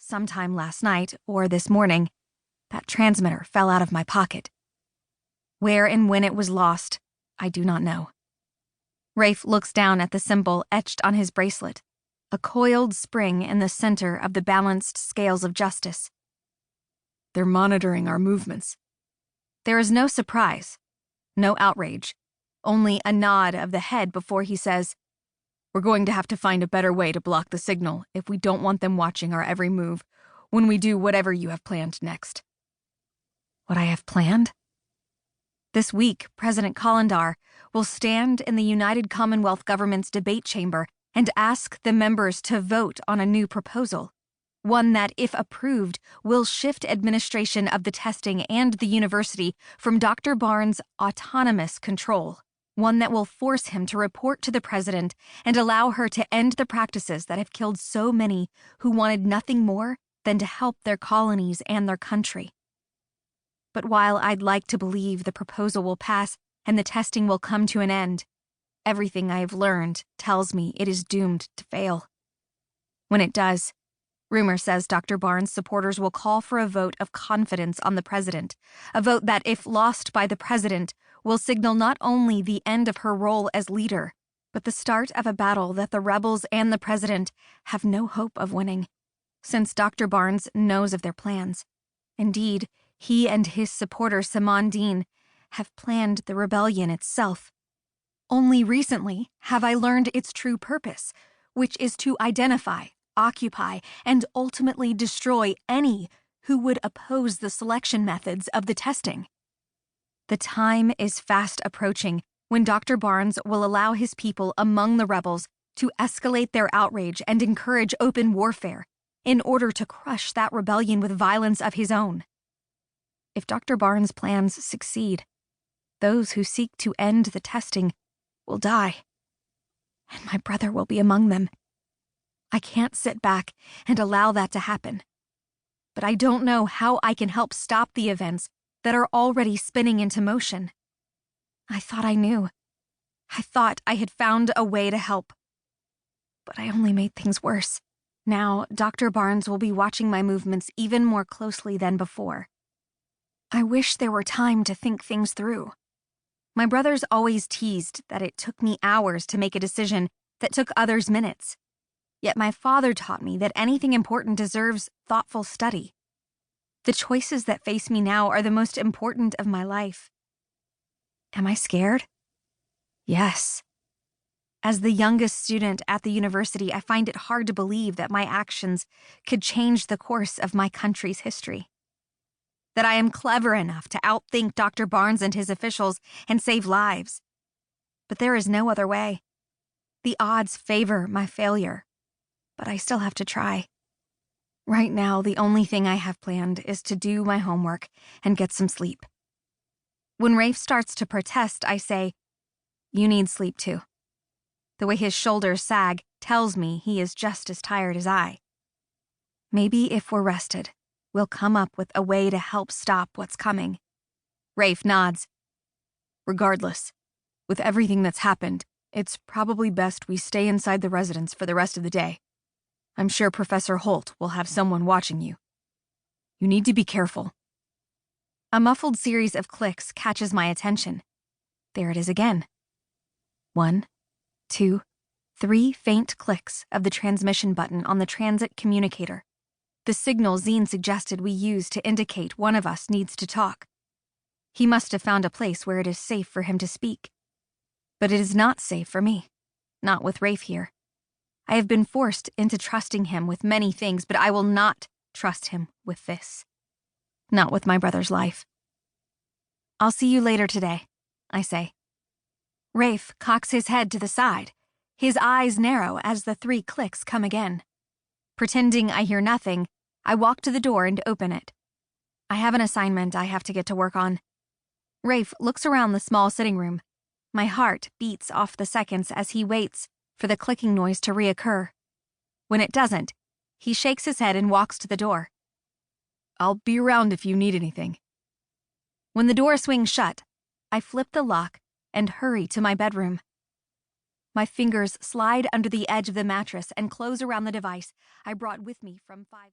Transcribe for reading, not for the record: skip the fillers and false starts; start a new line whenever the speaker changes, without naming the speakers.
sometime last night or this morning, that transmitter fell out of my pocket. Where and when it was lost, I do not know. Rafe looks down at the symbol etched on his bracelet, a coiled spring in the center of the balanced scales of justice. They're monitoring our movements. There is no surprise, no outrage, only a nod of the head before he says, "We're going to have to find a better way to block the signal if we don't want them watching our every move when we do whatever you have planned next." What I have planned? This week, President Calendar will stand in the United Commonwealth government's debate chamber and ask the members to vote on a new proposal, one that, if approved, will shift administration of the testing and the university from Dr. Barnes' autonomous control, one that will force him to report to the president and allow her to end the practices that have killed so many who wanted nothing more than to help their colonies and their country. But while I'd like to believe the proposal will pass and the testing will come to an end, everything I have learned tells me it is doomed to fail. When it does, rumor says Dr. Barnes' supporters will call for a vote of confidence on the president, a vote that, if lost by the president, will signal not only the end of her role as leader, but the start of a battle that the rebels and the president have no hope of winning, since Dr. Barnes knows of their plans. Indeed, he and his supporter Simone Dean have planned the rebellion itself. Only recently have I learned its true purpose, which is to identify, occupy, and ultimately destroy any who would oppose the selection methods of the testing. The time is fast approaching when Dr. Barnes will allow his people among the rebels to escalate their outrage and encourage open warfare in order to crush that rebellion with violence of his own. If Dr. Barnes' plans succeed, those who seek to end the testing will die, and my brother will be among them. I can't sit back and allow that to happen. But I don't know how I can help stop the events that are already spinning into motion. I thought I knew. I thought I had found a way to help. But I only made things worse. Now, Dr. Barnes will be watching my movements even more closely than before. I wish there were time to think things through. My brothers always teased that it took me hours to make a decision that took others minutes. Yet my father taught me that anything important deserves thoughtful study. The choices that face me now are the most important of my life. Am I scared? Yes. As the youngest student at the university, I find it hard to believe that my actions could change the course of my country's history. That I am clever enough to outthink Dr. Barnes and his officials and save lives. But there is no other way. The odds favor my failure, but I still have to try. Right now, the only thing I have planned is to do my homework and get some sleep. When Rafe starts to protest, I say, "You need sleep too." The way his shoulders sag tells me he is just as tired as I. Maybe if we're rested, we'll come up with a way to help stop what's coming. Rafe nods. Regardless, with everything that's happened, it's probably best we stay inside the residence for the rest of the day. I'm sure Professor Holt will have someone watching you. You need to be careful. A muffled series of clicks catches my attention. There it is again. 1, 2, 3 faint clicks of the transmission button on the transit communicator. The signal Zine suggested we use to indicate one of us needs to talk. He must have found a place where it is safe for him to speak. But it is not safe for me. Not with Rafe here. I have been forced into trusting him with many things, but I will not trust him with this. Not with my brother's life. "I'll see you later today," I say. Rafe cocks his head to the side. His eyes narrow as the 3 clicks come again. Pretending I hear nothing, I walk to the door and open it. I have an assignment I have to get to work on. Rafe looks around the small sitting room. My heart beats off the seconds as he waits for the clicking noise to reoccur. When it doesn't, he shakes his head and walks to the door. "I'll be around if you need anything." When the door swings shut, I flip the lock and hurry to my bedroom. My fingers slide under the edge of the mattress and close around the device I brought with me from 5